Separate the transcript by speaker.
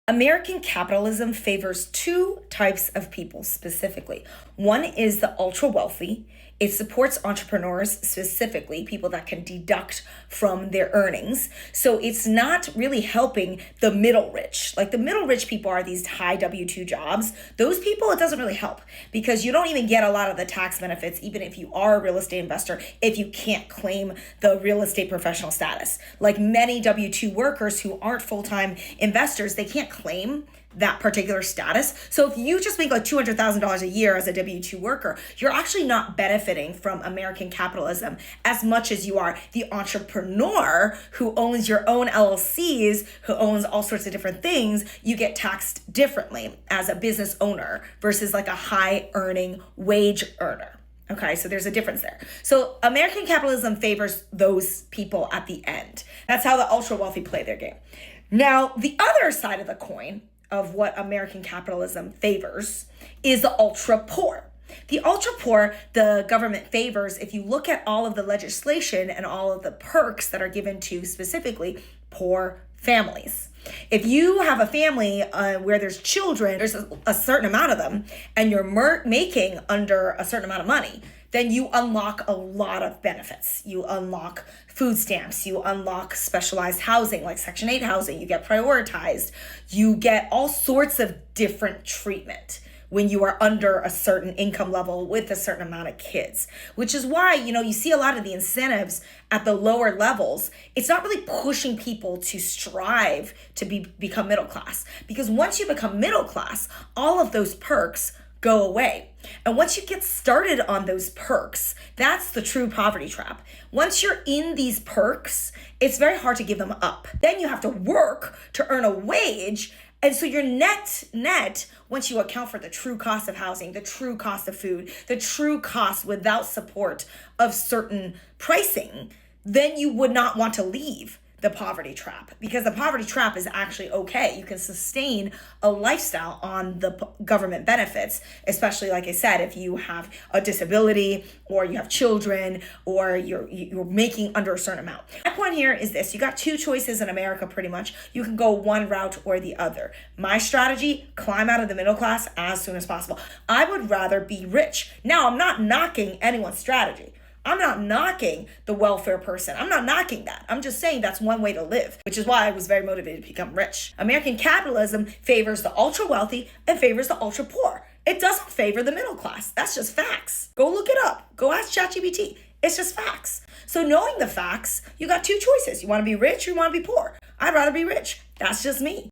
Speaker 1: American capitalism favors two types of people specifically. One is the ultra wealthy. It supports entrepreneurs, specifically people that can deduct from their earnings. So it's not really helping the middle rich. Like the middle rich people are these high W-2 jobs. Those people, it doesn't really help because you don't even get a lot of the tax benefits, even if you are a real estate investor, if you can't claim the real estate professional status. Like many W-2 workers who aren't full-time investors, they can't claim that particular status. So if you just make like $200,000 a year as a W-2 worker, you're actually not benefiting from American capitalism as much as you are the entrepreneur who owns your own LLCs, who owns all sorts of different things. You get taxed differently as a business owner versus like a high earning wage earner. Okay, so there's a difference there. So American capitalism favors those people at the end. That's how the ultra wealthy play their game. Now, the other side of the coin of what American capitalism favors is the ultra poor. The ultra poor, the government favors, if you look at all of the legislation and all of the perks that are given to specifically poor families. If you have a family where there's children, there's a certain amount of them, and you're making under a certain amount of money, then you unlock a lot of benefits. You unlock food stamps, you unlock specialized housing like Section 8 housing, you get prioritized, you get all sorts of different treatment when you are under a certain income level with a certain amount of kids, which is why, you see a lot of the incentives at the lower levels. It's not really pushing people to strive to become middle class, because once you become middle class, all of those perks go away. And once you get started on those perks, that's the true poverty trap. Once you're in these perks, it's very hard to give them up. Then you have to work to earn a wage. And so your net, once you account for the true cost of housing, the true cost of food, the true cost without support of certain pricing, then you would not want to leave the poverty trap, because the poverty trap is actually okay. You can sustain a lifestyle on the government benefits, especially like I said, if you have a disability or you have children or you're making under a certain amount. My point here is this: you got two choices in America pretty much. You can go one route or the other. My strategy: climb out of the middle class as soon as possible. I would rather be rich. Now, I'm not knocking anyone's strategy. I'm not knocking the welfare person. I'm not knocking that. I'm just saying that's one way to live, which is why I was very motivated to become rich. American capitalism favors the ultra wealthy and favors the ultra poor. It doesn't favor the middle class. That's just facts. Go look it up. Go ask ChatGPT. It's just facts. So knowing the facts, you got two choices. You want to be rich or you want to be poor. I'd rather be rich. That's just me.